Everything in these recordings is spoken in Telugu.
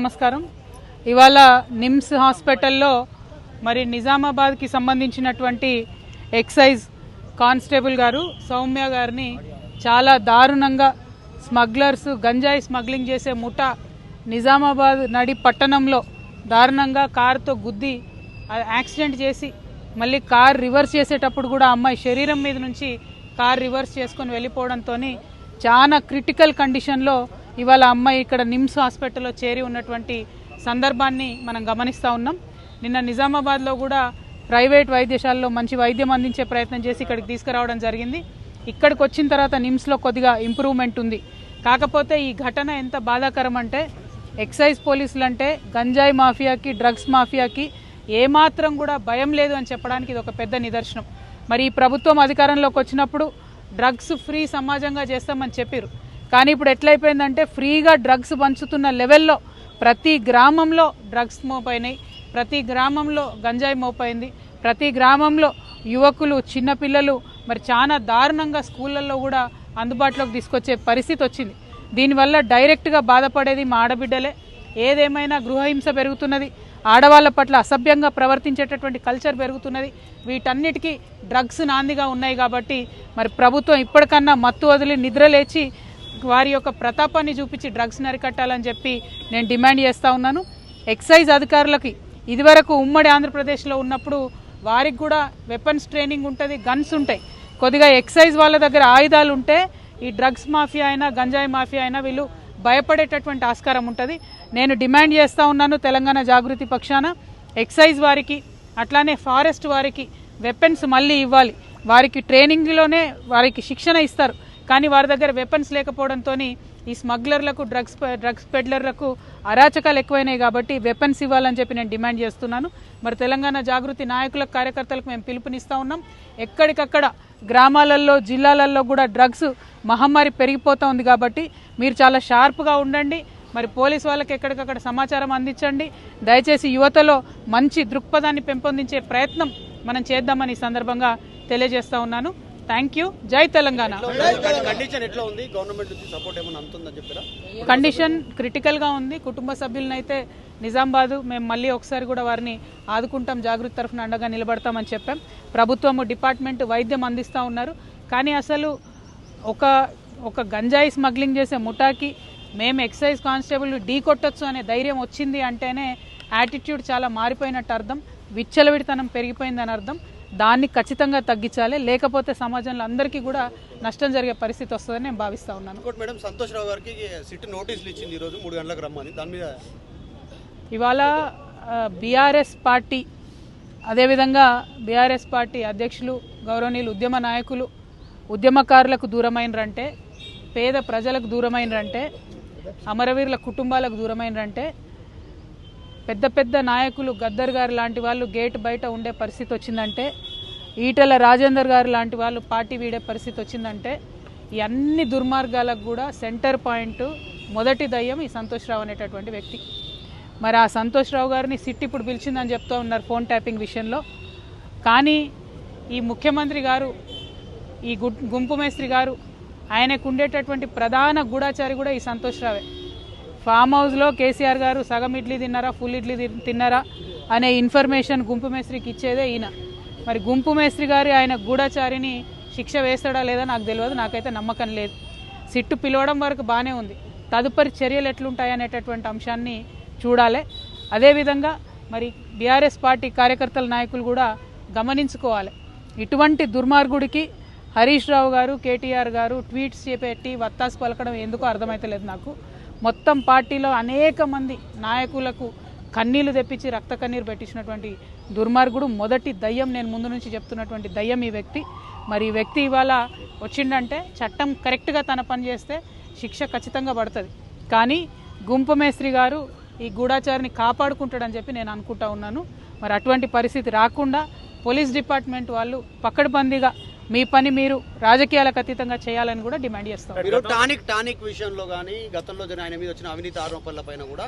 నమస్కారం. ఇవాళ నిమ్స్ హాస్పిటల్లో మరి నిజామాబాద్కి సంబంధించినటువంటి ఎక్సైజ్ కానిస్టేబుల్ గారు సౌమ్య గారిని చాలా దారుణంగా స్మగ్లర్స్ గంజాయి స్మగ్లింగ్ చేసే ముఠా నిజామాబాద్ నడి పట్టణంలో దారుణంగా కారుతో గుద్ది యాక్సిడెంట్ చేసి మళ్ళీ కార్ రివర్స్ చేసేటప్పుడు కూడా అమ్మాయి శరీరం మీద నుంచి కార్ రివర్స్ చేసుకొని వెళ్ళిపోవడంతో చాలా క్రిటికల్ కండిషన్లో ఇవాళ అమ్మాయి ఇక్కడ నిమ్స్ హాస్పిటల్లో చేరి ఉన్నటువంటి సందర్భాన్ని మనం గమనిస్తూ ఉన్నాం. నిన్న నిజామాబాద్లో కూడా ప్రైవేట్ వైద్యశాలలో మంచి వైద్యం అందించే ప్రయత్నం చేసి ఇక్కడికి తీసుకురావడం జరిగింది. ఇక్కడికి వచ్చిన తర్వాత నిమ్స్లో కొద్దిగా ఇంప్రూవ్మెంట్ ఉంది. కాకపోతే ఈ ఘటన ఎంత బాధాకరం అంటే ఎక్సైజ్ పోలీసులు అంటే గంజాయి మాఫియాకి డ్రగ్స్ మాఫియాకి ఏమాత్రం కూడా భయం లేదు అని చెప్పడానికి ఇది ఒక పెద్ద నిదర్శనం. మరి ఈ ప్రభుత్వం అధికారంలోకి వచ్చినప్పుడు డ్రగ్స్ ఫ్రీ సమాజంగా చేస్తామని చెప్పారు. కానీ ఇప్పుడు ఎట్లయిపోయిందంటే ఫ్రీగా డ్రగ్స్ పంచుతున్న లెవెల్లో ప్రతి గ్రామంలో డ్రగ్స్ మోపైనాయి, ప్రతి గ్రామంలో గంజాయి మోపైంది, ప్రతి గ్రామంలో యువకులు చిన్నపిల్లలు మరి చాలా దారుణంగా స్కూళ్ళల్లో కూడా అందుబాటులోకి తీసుకొచ్చే పరిస్థితి వచ్చింది. దీనివల్ల డైరెక్ట్గా బాధపడేది మా ఆడబిడ్డలే. ఏదేమైనా గృహహింస పెరుగుతున్నది, ఆడవాళ్ల పట్ల అసభ్యంగా ప్రవర్తించేటటువంటి కల్చర్ పెరుగుతున్నది. వీటన్నిటికీ డ్రగ్స్ నాందిగా ఉన్నాయి. కాబట్టి మరి ప్రభుత్వం ఇప్పటికన్నా మత్తు వదిలి నిద్రలేచి వారి యొక్క ప్రతాపాన్ని చూపించి డ్రగ్స్ని అరికట్టాలని చెప్పి నేను డిమాండ్ చేస్తూ ఉన్నాను. ఎక్సైజ్ అధికారులకి ఇదివరకు ఉమ్మడి ఆంధ్రప్రదేశ్లో ఉన్నప్పుడు వారికి కూడా వెపన్స్ ట్రైనింగ్ ఉంటుంది, గన్స్ ఉంటాయి. కొద్దిగా ఎక్సైజ్ వాళ్ళ దగ్గర ఆయుధాలు ఉంటే ఈ డ్రగ్స్ మాఫియా అయినా గంజాయి మాఫియా అయినా వీళ్ళు భయపడేటటువంటి ఆస్కారం ఉంటుంది. నేను డిమాండ్ చేస్తూ ఉన్నాను తెలంగాణ జాగృతి పక్షాన ఎక్సైజ్ వారికి అట్లానే ఫారెస్ట్ వారికి వెపన్స్ మళ్ళీ ఇవ్వాలి. వారికి ట్రైనింగ్లోనే వారికి శిక్షణ ఇస్తారు, కానీ వారి దగ్గర వెపన్స్ లేకపోవడంతో ఈ స్మగ్లర్లకు డ్రగ్స్ పెడ్లర్లకు అరాచకాలు ఎక్కువైనాయి. కాబట్టి వెపన్స్ ఇవ్వాలని చెప్పి నేను డిమాండ్ చేస్తున్నాను. మరి తెలంగాణ జాగృతి నాయకులకు కార్యకర్తలకు మేము పిలుపునిస్తూ ఉన్నాం. ఎక్కడికక్కడ గ్రామాలలో జిల్లాలలో కూడా డ్రగ్స్ మహమ్మారి పెరిగిపోతూ ఉంది. కాబట్టి మీరు చాలా షార్ప్గా ఉండండి. మరి పోలీసు వాళ్ళకి ఎక్కడికక్కడ సమాచారం అందించండి. దయచేసి యువతలో మంచి దృక్పథాన్ని పెంపొందించే ప్రయత్నం మనం చేద్దామని ఈ సందర్భంగా తెలియజేస్తూ ఉన్నాను. Thank you. జై తెలంగాణ. కండిషన్ క్రిటికల్గా ఉంది. కుటుంబ సభ్యులనైతే నిజామాబాద్ మేము మళ్ళీ ఒకసారి కూడా వారిని ఆదుకుంటాం, జాగృతి తరఫున అండగా నిలబడతామని చెప్పాం. ప్రభుత్వము డిపార్ట్మెంట్ వైద్యం అందిస్తూ ఉన్నారు. కానీ అసలు ఒక గంజాయి స్మగ్లింగ్ చేసే ముఠాకి మేము ఎక్సైజ్ కానిస్టేబుల్ ఢీ కొట్టొచ్చు అనే ధైర్యం వచ్చింది అంటేనే యాటిట్యూడ్ చాలా మారిపోయినట్టు అర్థం, విచ్చలవిడితనం పెరిగిపోయిందని అర్థం. దాన్ని ఖచ్చితంగా తగ్గించాలి, లేకపోతే సమాజంలో అందరికీ కూడా నష్టం జరిగే పరిస్థితి వస్తుందని నేను భావిస్తూ ఉన్నాను. మేడం సంతోష్ రావు గారికి సిట్ నోటీసులు ఇచ్చింది ఈరోజు 3 గంటలకు రమ్మని. దాని మీద ఇవాళ బీఆర్ఎస్ పార్టీ అదేవిధంగా బీఆర్ఎస్ పార్టీ అధ్యక్షులు గౌరవనీయులు ఉద్యమ నాయకులు ఉద్యమకారులకు దూరమైనరంటే, పేద ప్రజలకు దూరమైనరంటే, అమరవీరుల కుటుంబాలకు దూరమైనరంటే, పెద్ద పెద్ద నాయకులు గద్దర్ గారు లాంటి వాళ్ళు గేట్ బయట ఉండే పరిస్థితి వచ్చిందంటే, ఈటెల రాజేందర్ గారు లాంటి వాళ్ళు పార్టీ వీడే పరిస్థితి వచ్చిందంటే, ఈ అన్ని దుర్మార్గాలకు కూడా సెంటర్ పాయింట్ మొదటి దయ్యం ఈ సంతోష్ రావు అనేటటువంటి వ్యక్తి. మరి ఆ సంతోష్ రావు గారిని సిట్ ఇప్పుడు పిలిచిందని చెప్తూ ఉన్నారు ఫోన్ ట్యాపింగ్ విషయంలో. కానీ ఈ ముఖ్యమంత్రి గారు, ఈ గుంపు మేస్త్రి గారు, ఆయనకు ఉండేటటువంటి ప్రధాన గూఢాచారి కూడా ఈ సంతోష్ రావే. ఫామ్ హౌస్లో కేసీఆర్ గారు సగం ఇడ్లీ తిన్నారా ఫుల్ ఇడ్లీ తిన్నారా అనే ఇన్ఫర్మేషన్ గుంపు మేస్త్రికి ఇచ్చేదే ఈయన. మరి గుంపు మేస్త్రి గారి ఆయన గూఢాచారిని శిక్ష వేస్తాడా లేదా నాకు తెలియదు, నాకైతే నమ్మకం లేదు. సిట్టు పిలవడం వరకు బాగానే ఉంది, తదుపరి చర్యలు ఎట్లుంటాయి అనేటటువంటి అంశాన్ని చూడాలి. అదేవిధంగా మరి బీఆర్ఎస్ పార్టీ కార్యకర్తల నాయకులు కూడా గమనించుకోవాలి. ఇటువంటి దుర్మార్గుడికి హరీష్ రావు గారు కేటీఆర్ గారు ట్వీట్స్ చేపెట్టి వత్తాసు పలకడం ఎందుకో అర్థమైతలేదు నాకు. మొత్తం పార్టీలో అనేక మంది నాయకులకు కన్నీళ్లు తెప్పించి రక్త కన్నీరు పెట్టించినటువంటి దుర్మార్గుడు, మొదటి దయ్యం, నేను ముందు నుంచి చెప్తున్నటువంటి దయ్యం ఈ వ్యక్తి. మరి ఈ వ్యక్తి ఇవాళ వచ్చిండంటే చట్టం కరెక్ట్గా తన పని చేస్తే శిక్ష ఖచ్చితంగా పడుతుంది. కానీ గుంపు మేస్త్రి గారు ఈ గూఢాచారిని కాపాడుకుంటాడని చెప్పి నేను అనుకుంటా ఉన్నాను. మరి అటువంటి పరిస్థితి రాకుండా పోలీస్ డిపార్ట్మెంట్ వాళ్ళు పకడ్బందీగా మీ పని మీరు రాజకీయాలకు అతీతంగా చేయాలని కూడా డిమాండ్ చేస్తాం. టానిక్ విషయంలో కానీ గతంలో ఆయన మీద వచ్చిన అవినీతి ఆరోపణల పైన కూడా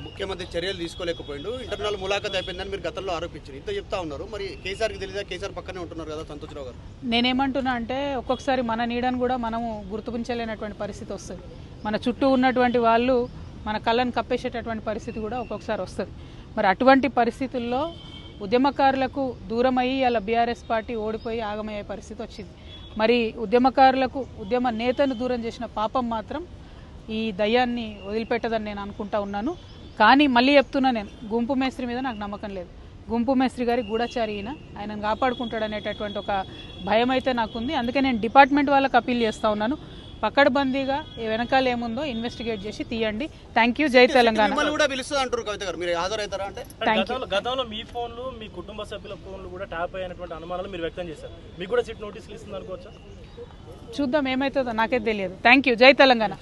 ముఖ్యమంత్రి చర్యలు తీసుకోలేకపోయిండు, ఇంటర్నల్ ములాఖత్ అయిపోయిందని మీరు గతంలో ఆరోపించారు, ఇంత చెప్తా ఉన్నారు. మరి కేసీఆర్కి తెలియదా? కేసీఆర్ పక్కనే ఉంటున్నారు కదా సంతోష్ రావు గారు. నేనేమంటున్నా అంటే ఒక్కొక్కసారి మన నీడను కూడా మనము గుర్తుపుంచలేనటువంటి పరిస్థితి వస్తుంది. మన చుట్టూ ఉన్నటువంటి వాళ్ళు మన కళ్ళను కప్పేసేటటువంటి పరిస్థితి కూడా ఒక్కొక్కసారి వస్తుంది. మరి అటువంటి పరిస్థితుల్లో ఉద్యమకారులకు దూరం అయ్యి అలా బీఆర్ఎస్ పార్టీ ఓడిపోయి ఆగమయ్యే పరిస్థితి వచ్చింది. మరి ఉద్యమకారులకు ఉద్యమ నేతను దూరం చేసిన పాపం మాత్రం ఈ దయ్యాన్ని వదిలిపెట్టదని నేను అనుకుంటా ఉన్నాను. కానీ మళ్ళీ చెప్తున్నా, నేను గుంపు మేస్త్రి మీద నాకు నమ్మకం లేదు. గుంపు మేస్త్రి గారి గూఢచారి ఆయనను కాపాడుకుంటాడు అనేటటువంటి ఒక భయం అయితే నాకుంది. అందుకే నేను డిపార్ట్మెంట్ వాళ్ళకి అప్పీల్ చేస్తూ ఉన్నాను, పకడ్బందీగా వెనకాల ఏముందో ఇన్వెస్టిగేట్ చేసి తీయండి. Thank you. జై తెలంగాణ. గతంలో మీ ఫోన్లు, మీ కుటుంబ సభ్యుల ఫోన్లు కూడా ట్యాప్ అయినటువంటి అనుమానాలు మీరు వ్యక్తం చేశారు. మీకు కూడా సిట్ నోటీసులు ఇస్తుంది అనుకోవచ్చా? చూద్దాం ఏమవుతుందో, నాకైతే తెలియదు. Thank you. జై తెలంగాణ.